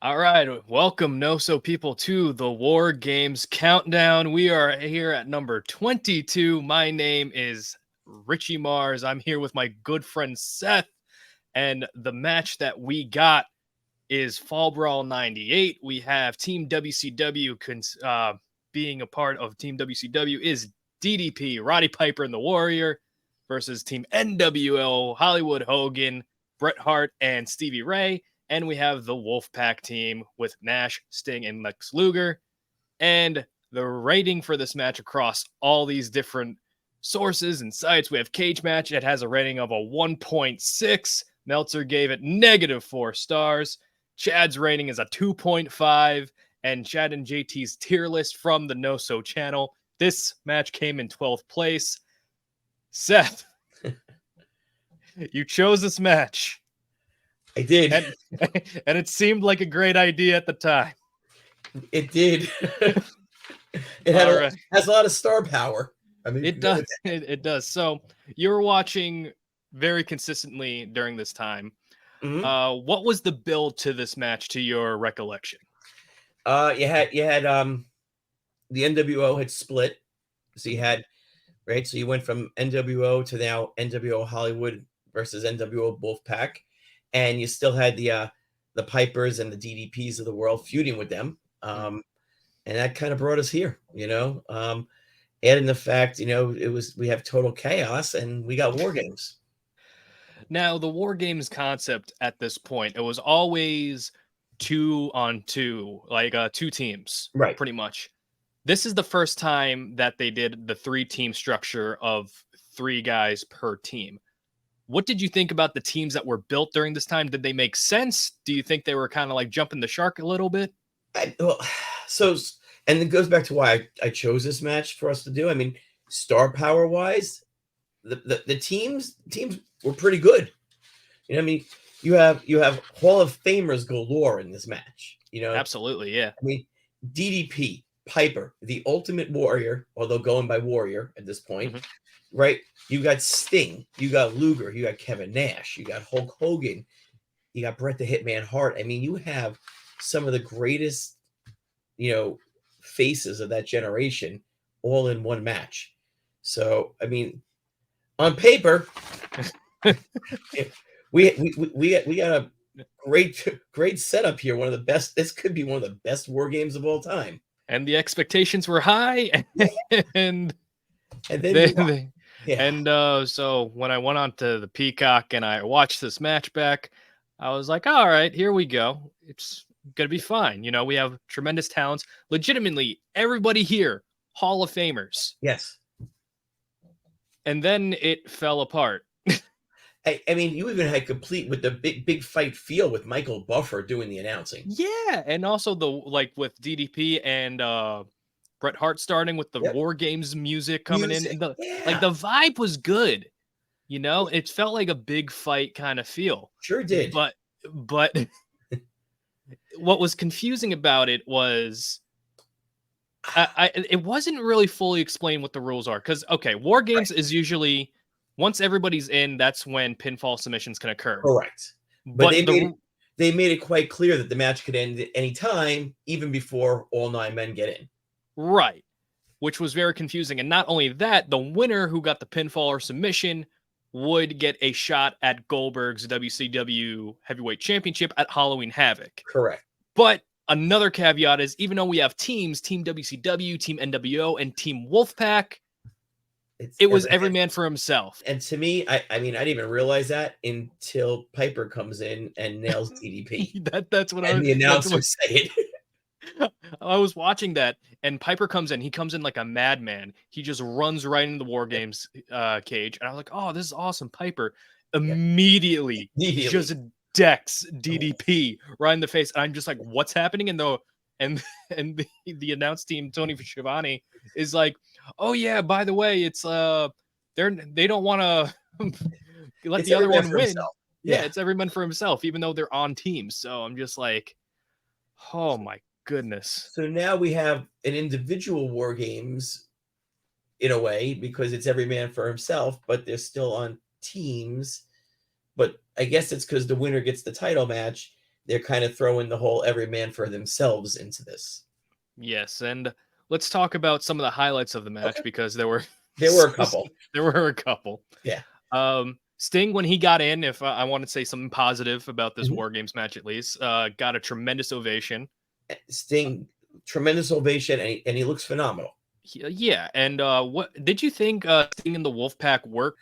All right, welcome NoSo people to the War Games Countdown. We are here at number 22. My name is Richie Mars. I'm here with my good friend Seth, and the match that we got is Fall Brawl 98. We have Team WCW being a part of Team WCW is DDP, Roddy Piper and the Warrior versus Team NWO, Hollywood Hogan, Bret Hart, and Stevie Ray. And we have the Wolfpack team with Nash, Sting, and Lex Luger. And the rating for this match across all these different sources and sites, we have Cage Match. It has a rating of a 1.6. Meltzer gave it -4 stars. Chad's rating is a 2.5. And Chad and JT's tier list from the NoSo channel. This match came in 12th place. Seth, you chose this match. I did. And it seemed like a great idea at the time. It did. It has a lot of star power. I mean, it does. It does. So you were watching very consistently during this time. Mm-hmm. What was the build to this match, to your recollection? You had the NWO had split, so you had right. So you went from NWO to now NWO Hollywood versus NWO Wolfpack, and you still had the Pipers and the DDPs of the world feuding with them, and that kind of brought us here. Adding the fact, we have total chaos and we got war games. Now, the War Games concept at this point, it was always 2-on-2, like 2 teams, right? Pretty much. This is the first time that they did the 3-team structure of 3 guys per team. What did you think about the teams that were built during this time? Did they make sense? Do you think they were kind of like jumping the shark a little bit? And it goes back to why I chose this match for us to do. I mean, star power wise, the teams were pretty good. I mean, you have Hall of Famers galore in this match. Absolutely, yeah. I mean, DDP, Piper, the Ultimate Warrior, although going by Warrior at this point, right? You got Sting, you got Luger, you got Kevin Nash, you got Hulk Hogan, you got Bret the Hitman Hart. I mean, you have some of the greatest, faces of that generation all in one match. So, I mean, on paper, we got a great setup here. One of the best. This could be one of the best war games of all time. And the expectations were high, and so when I went on to the Peacock and I watched this match back, I was like, all right, here we go. It's gonna be fine. We have tremendous talents. Legitimately, everybody here, Hall of Famers. Yes. And then it fell apart. I mean, you even had complete with the big fight feel with Michael Buffer doing the announcing. Yeah, and also with DDP and Bret Hart starting with the War Games music coming in. And the vibe was good. It felt like a big fight kind of feel. Sure did. But what was confusing about it was it wasn't really fully explained what the rules are. Because, War Games is usually, once everybody's in, that's when pinfall submissions can occur. Correct. But they made it quite clear that the match could end at any time, even before all 9 men get in. Right. Which was very confusing. And not only that, the winner who got the pinfall or submission would get a shot at Goldberg's WCW Heavyweight Championship at Halloween Havoc. Correct. But another caveat is, even though we have teams, Team WCW, Team NWO, and Team Wolfpack, it was every man for himself. And to me, I mean, I didn't even realize that until Piper comes in and nails DDP. That's what the announcer said. I was watching that, and Piper comes in. He comes in like a madman. He just runs right into the War Games cage. And I was like, oh, this is awesome. Piper immediately just decks DDP right in the face. And I'm just like, what's happening? And the announce team, Tony Schiavone, is like, oh yeah, by the way, it's they don't want to let the other one win. Yeah, it's everyone for himself, even though they're on teams. So I'm just like, oh my goodness. So now we have an individual War Games in a way, because it's every man for himself, but they're still on teams. But I guess it's because the winner gets the title match. they're kind of throwing the whole every man for themselves into this. Yes, and let's talk about some of the highlights of the match Okay. because there were There were a couple. there were a couple. Yeah. Sting, when he got in, if I want to say something positive about this Mhm. War Games match, at least, got a tremendous ovation. Sting, tremendous ovation, and he looks phenomenal. Yeah, and what did you think Sting and the Wolfpack worked?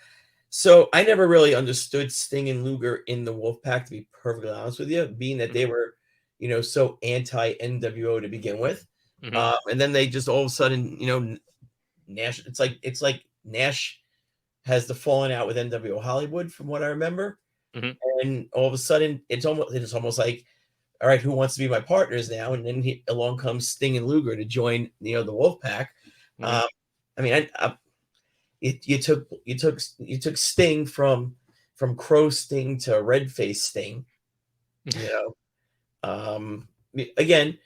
So I never really understood Sting and Luger in the Wolfpack, to be perfectly honest with you, being that they Mhm, were, so anti NWO to begin with, mhm, and then they just all of a sudden, Nash. It's like Nash has the falling out with NWO Hollywood, from what I remember, mhm, and all of a sudden it's almost like, all right, who wants to be my partners now? And then along comes Sting and Luger to join, the Wolfpack. mhm. Um, I mean, you took Sting from Crow Sting to Red Face Sting. You know, again,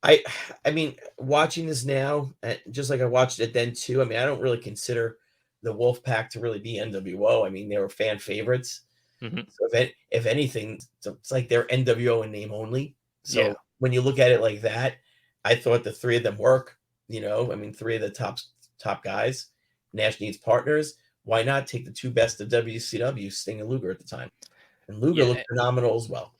I I mean, watching this now, just like I watched it then too. I mean, I don't really consider the Wolfpack to really be NWO. I mean, they were fan favorites. Mhm. So if anything, it's like they're NWO in name only. Yeah. So when you look at it like that, I thought the three of them work. I mean, three of the top guys. Nash needs partners. Why not take the two best of WCW, Sting and Luger at the time? And Luger Yeah. looked phenomenal as well.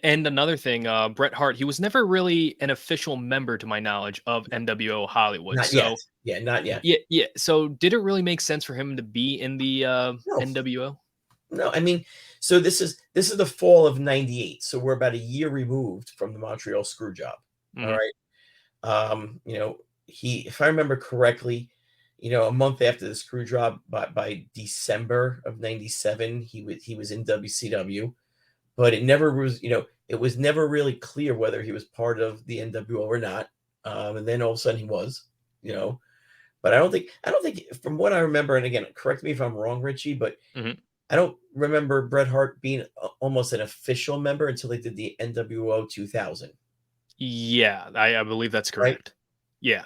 And another thing, Bret Hart, he was never really an official member, to my knowledge, of NWO Hollywood. Not yet. So Yeah, not yet. yeah, yeah. So did it really make sense for him to be in the No, NWO? no. I mean, so this is the fall of '98. So we're about a year removed from the Montreal screw job. All Mhm, right. If I remember correctly, a month after the screw job, by December of '97, he was in WCW, but it was never really clear whether he was part of the NWO or not. And then all of a sudden he was, you know. But I don't think from what I remember, and again, correct me if I'm wrong, Richie, but mhm. I don't remember Bret Hart being almost an official member until they did the NWO 2000, Yeah, I believe that's right? correct. Yeah.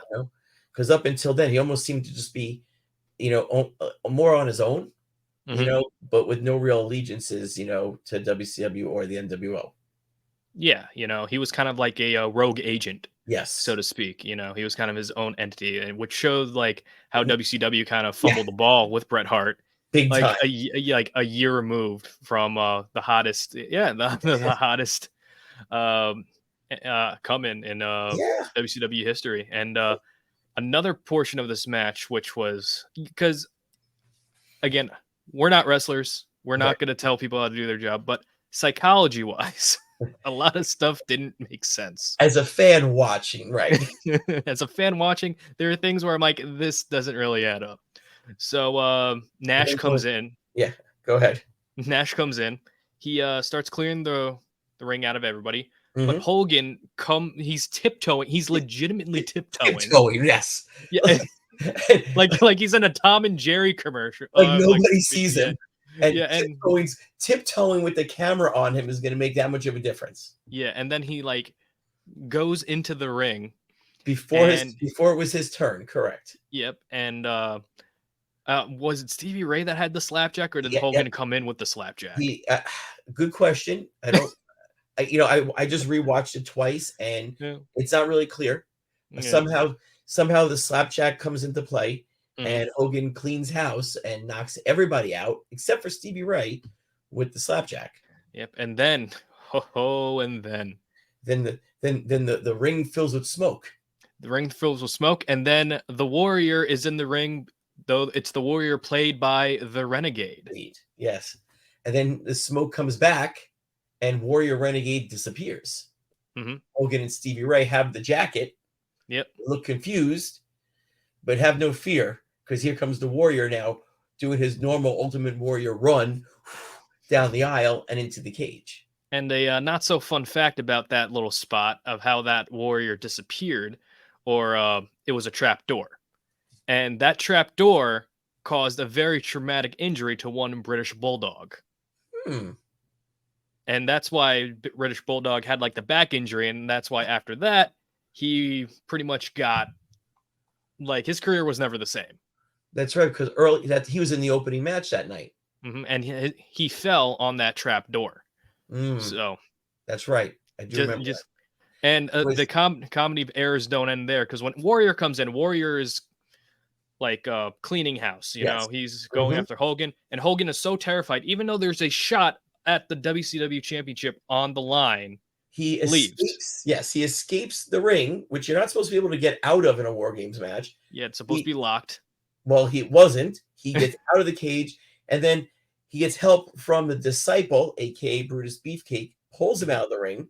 Because up until then, he almost seemed to just be, more on his own, Mhm. but with no real allegiances, to WCW or the NWO. Yeah, he was kind of like a, rogue agent, so Yes. to speak. He was kind of his own entity, and which showed like how Mhm. WCW kind of Yeah, fumbled the ball with Bret Hart, big time. like a year removed from the hottest, yeah, the hottest um, come in Yeah. WCW history, and another portion of this match, which was because again, we're not wrestlers. We're Right. not going to tell people how to do their job, but psychology wise, a lot of stuff didn't make sense. As a fan watching, right. As a fan watching, there are things where I'm like, this doesn't really add up. So And Nash then comes in. yeah, go ahead. Nash comes in. He starts clearing the ring out of everybody. But Mhm. Hogan he's tiptoeing. He's legitimately tiptoeing. Tiptoeing, yes. Yeah, like he's in a Tom and Jerry commercial. Like Like nobody sees yeah, him, and yeah, and tiptoeing with the camera on him is gonna make that much of a difference. yeah, and then he like goes into the ring and Before it was his turn, correct. yep, and was it Stevie Ray that had the slapjack, or did Yeah, yep. Hogan come in with the slapjack? He good question. I don't I just rewatched it twice, and Yeah, it's not really clear. yeah, Somehow the slapjack comes into play, mhm, and Hogan cleans house and knocks everybody out except for Stevie Ray with the slapjack. yep, and then and then Then the ring fills with smoke. the ring fills with smoke, and then the Warrior is in the ring, though it's the Warrior played by the Renegade. Indeed. Yes. And then the smoke comes back, and Warrior Renegade disappears. Hmm. Hogan and Stevie Ray have the jacket, Yep, look confused, but have no fear, because here comes the Warrior now doing his normal Ultimate Warrior run down the aisle and into the cage. and a not so fun fact about that little spot of how that Warrior disappeared, or it was a trap door. And that trap door caused a very traumatic injury to one British Bulldog. Hmm. And that's why British Bulldog had like the back injury. And that's why after that, he pretty much got like his career was never the same. That's right, because early that he was in the opening match that night. And he fell on that trap door. Hmm. So That's right. I do remember that. Just and It was the comedy of errors don't end there, because when Warrior comes in, Warrior is like cleaning house. yes. He's going Mhm. after Hogan, and Hogan is so terrified, even though there's a shot at the WCW Championship on the line, He leaves. escapes. Yes, he escapes the ring, which you're not supposed to be able to get out of in a War Games match. Yeah, it's supposed to He be locked. Well, he wasn't. He gets out of the cage, and then he gets help from the disciple, aka Brutus Beefcake, pulls him out of the ring.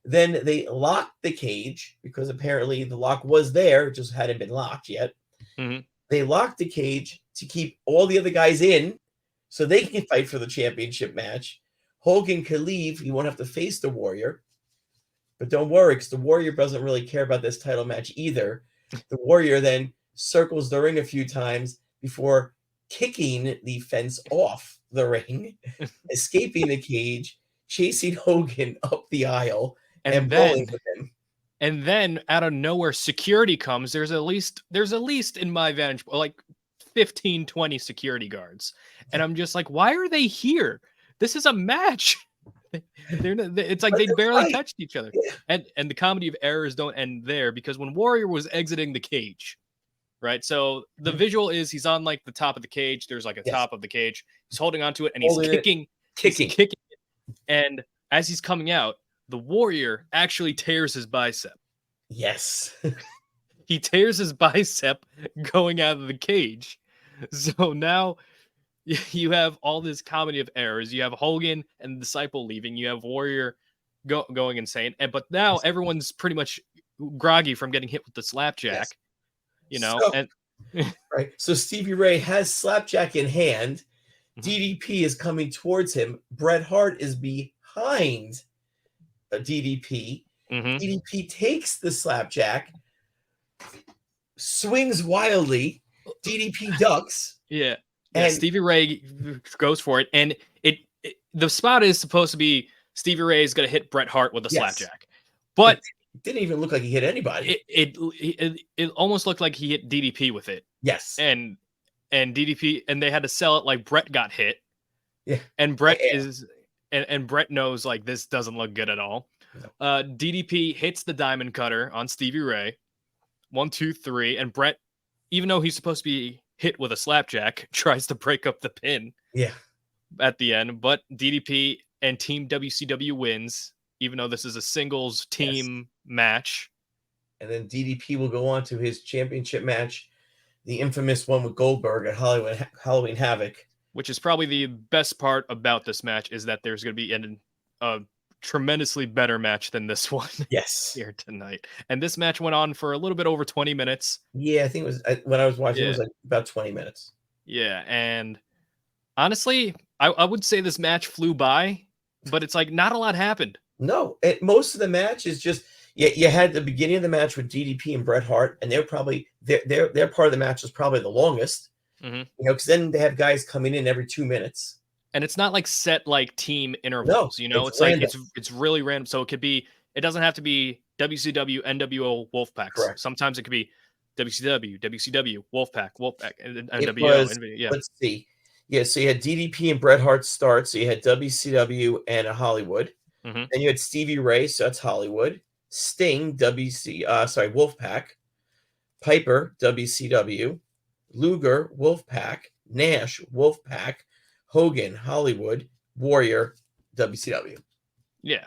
Then they lock the cage because apparently the lock was there, it just hadn't been locked yet. Mhm. They lock the cage to keep all the other guys in so they can fight for the championship match. Hogan could leave. He won't have to face the Warrior. But don't worry, because the Warrior doesn't really care about this title match either. The Warrior then circles the ring a few times before kicking the fence off the ring, escaping the cage, chasing Hogan up the aisle, And and brawling then with him. and then out of nowhere, security comes. There's at least in my vantage like 15, 20 security guards. And I'm just like, why are they here? This is a match. It's like Let they them barely fight. touched each other. Yeah. And the comedy of errors don't end there, because when Warrior was exiting the cage, right? So the Mhm. visual is he's on like the top of the cage. There's like a Yes. top of the cage. He's holding onto it and he's Holding it, kicking. He's kicking. kicking it. And as he's coming out, the Warrior actually tears his bicep. Yes. He tears his bicep going out of the cage. So now you have all this comedy of errors. You have Hogan and the disciple leaving. You have Warrior going insane. But now everyone's pretty much groggy from getting hit with the Yes. slapjack. So, And right. So Stevie Ray has Slapjack in hand. Mhm. DDP is coming towards him. Bret Hart is behind DDP. Mhm. DDP takes the Slapjack, swings wildly. DDP ducks, Yeah. Yeah, and Stevie Ray goes for it, and the spot is supposed to be Stevie Ray is going to hit Bret Hart with a yes, slapjack, it but didn't even look like he hit anybody. it almost looked like he hit DDP with it, Yes. and DDP, and they had to sell it like Bret got hit, Yeah. and Bret Yeah. is and Bret knows like this doesn't look good at all. No. DDP hits the diamond cutter on Stevie Ray, 1, 2, 3, and Bret, even though he's supposed to be hit with a slapjack, tries to break up the pin Yeah. at the end, but DDP and Team WCW wins, even though this is a singles Yes. team match. And then DDP will go on to his championship match, the infamous one with Goldberg at Halloween Havoc. Which is probably the best part about this match, is that there's going to be a tremendously better match than this one Yes. here tonight. And this match went on for a little bit over 20 minutes. Yeah, I think it was when I was watching, it Yeah. was like about 20 minutes. Yeah, and honestly, I would say this match flew by, but it's like not a lot happened. No, most of the match is just you had the beginning of the match with DDP and Bret Hart, and they're probably their part of the match was probably the longest. Mhm. Because then they have guys coming in every 2 minutes. And it's not like set like team intervals, it's it's like random. it's really random. So it doesn't have to be WCW, NWO, Wolfpacks. Correct. Sometimes it could be WCW, Wolfpack, and It NWO. was, Yeah. let's see. Yeah, so you had DDP and Bret Hart start. So you had WCW and Hollywood. Mhm. Then you had Stevie Ray, so that's Hollywood. Sting, Wolfpack. Piper, WCW. Luger, Wolfpack. Nash, Wolfpack. Hogan, Hollywood. Warrior, WCW. Yeah,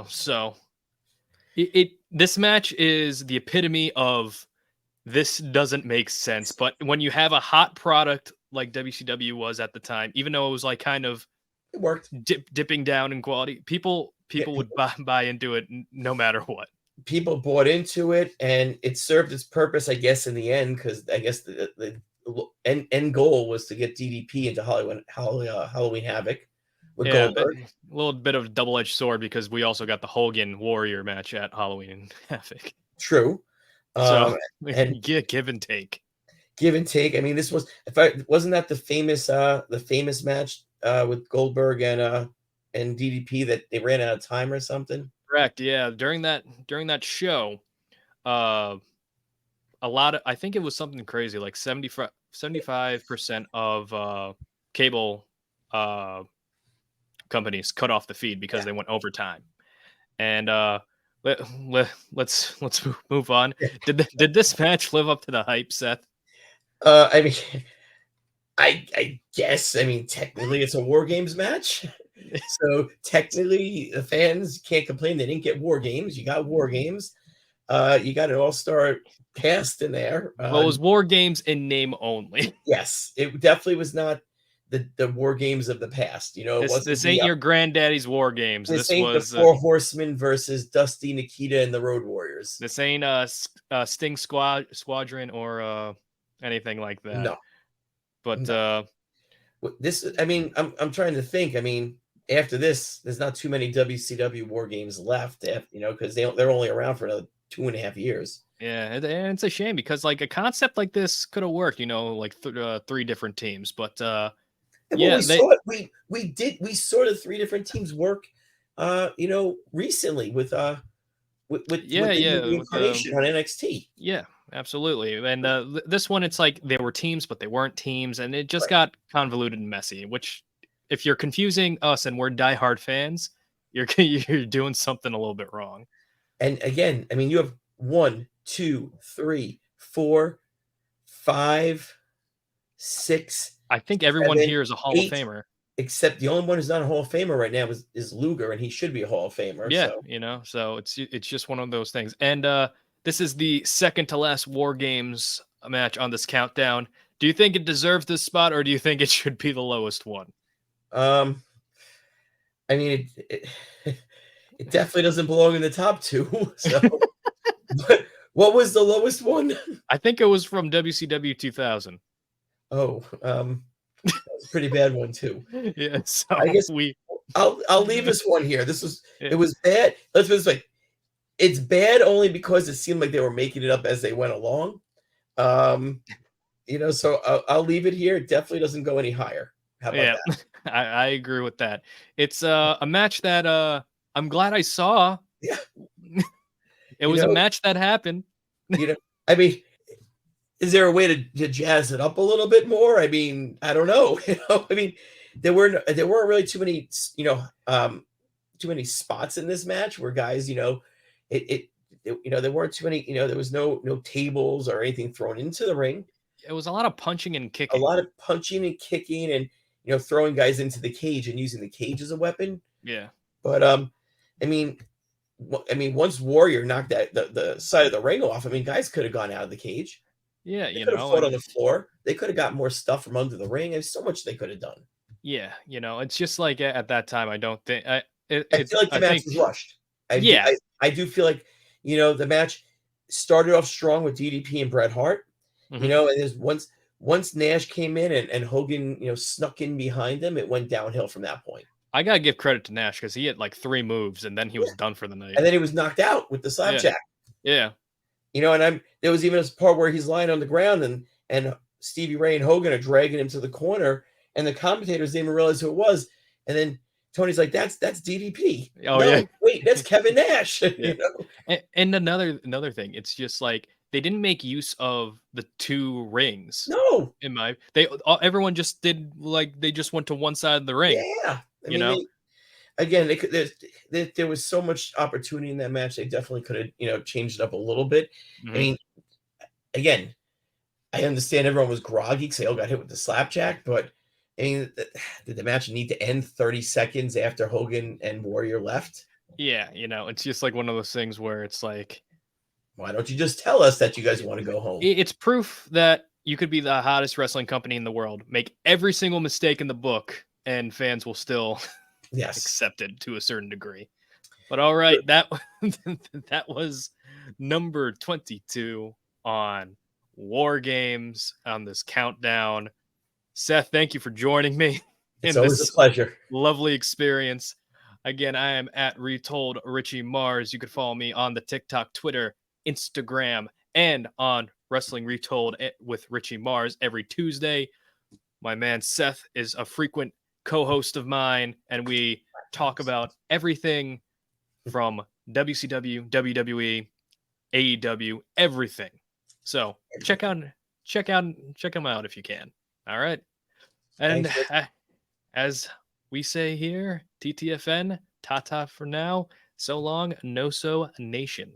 so this match is the epitome of this doesn't make sense. But when you have a hot product like WCW was at the time, even though it was like kind of It worked. dipping down in quality, people would buy into it no matter what. People bought into it, and it served its purpose, I guess, in the end, because I guess the end goal was to get DDP into Halloween Havoc with Goldberg. A little bit of double-edged sword, because we also got the Hogan Warrior match at Halloween Havoc. True. So and give and take. Give and take. I mean, this wasn't that the famous match with Goldberg and DDP that they ran out of time or something? Correct. Yeah. During that show, a lot of, I think it was something crazy, like 75% of cable companies cut off the feed because they went overtime. And let's move on. Did this match live up to the hype, Seth? I mean, I guess. I mean, technically, it's a War Games match. So technically, the fans can't complain. They didn't get War Games. You got War Games. You got an all-star cast in there. Well, it was War Games in name only. Yes, it definitely was not the War Games of the past. You know, it wasn't This ain't your granddaddy's War Games. this This ain't the was Four Horsemen versus Dusty, Nikita, and the Road Warriors. this ain't Sting Squadron or anything like that. No, But no. This, I mean, I'm trying to think. I mean, after this, there's not too many WCW War Games left. You know, because they're only around for another 2.5 years. yeah, and it's a shame because like a concept like this could have worked. You know, like 3 different teams. But yeah, we saw the 3 different teams work. You know, recently with the new incarnation on NXT. Yeah, absolutely. And this one, it's like they were teams, but they weren't teams, and it just got convoluted and messy. Which, if you're confusing us and we're diehard fans, you're doing something a little bit wrong. And again, I mean, you have 1, 2, 3, 4, 5, 6. I think everyone 7, here is a Hall 8, of Famer. except the only one who's not a Hall of Famer right now is Luger, and he should be a Hall of Famer. Yeah, So. you know, so it's just one of those things. And this is the second to last War Games match on this countdown. Do you think it deserves this spot, or do you think it should be the lowest one? I mean, it definitely doesn't belong in the top 2. So, but what was the lowest one? I think it was from WCW 2000. Oh, that was a pretty bad one too. Yeah, so I guess I'll leave this one here. It was bad. Let's put it this way. It's bad only because it seemed like they were making it up as they went along. You know, so I'll leave it here. It definitely doesn't go any higher. How about that? I agree with that. It's a match that I'm glad I saw. Yeah. It was a match that happened. You know, I mean, is there a way to jazz it up a little bit more? I mean, I don't know. You know, I mean, there weren't really too many, too many spots in this match where guys, you know, there weren't too many, you know, there was no tables or anything thrown into the ring. It was a lot of punching and kicking. A lot of punching and kicking and, you know, throwing guys into the cage and using the cage as a weapon. Yeah. But I mean, once Warrior knocked the side of the ring off, I mean, guys could have gone out of the cage. Yeah, they could have fought on the floor. They could have got more stuff from under the ring. There's so much they could have done. Yeah, you know, it's just like at that time, I don't think I feel like the match was rushed. I do feel like, you know, the match started off strong with DDP and Bret Hart. You know, and there's once Nash came in and Hogan, you know, snuck in behind him, it went downhill from that point. I gotta give credit to Nash because he had like 3 moves and then he was done for the night. And then he was knocked out with the slapjack. Yeah. You know, and there was even a part where he's lying on the ground and Stevie Ray and Hogan are dragging him to the corner, and the commentators didn't even realize who it was. And then Tony's like, "That's DDP." Oh no, yeah, wait, that's Kevin Nash. You know? And another thing, it's just like they didn't make use of the 2 rings. No, everyone just did like they just went to one side of the ring. Yeah, I mean, again, there was so much opportunity in that match. They definitely could have, you know, changed it up a little bit. I mean, again, I understand everyone was groggy because they all got hit with the slapjack, but I mean, did the match need to end 30 seconds after Hogan and Warrior left? Yeah, you know, it's just like one of those things where it's like, why don't you just tell us that you guys want to go home? It's proof that you could be the hottest wrestling company in the world, make every single mistake in the book, and fans will still accept it to a certain degree. But all right, that was number 22 on War Games on this countdown. Seth, thank you for joining me. It's always a pleasure. Lovely experience. Again, I am at Retold Richie Mars. You could follow me on the TikTok, Twitter, Instagram, and on Wrestling Retold with Richie Mars every Tuesday. My man Seth is a frequent co-host of mine, and we talk about everything from WCW, WWE, AEW, everything. So check them out if you can. All right. And as we say here, TTFN, ta-ta for now. So long, NoSo Nation.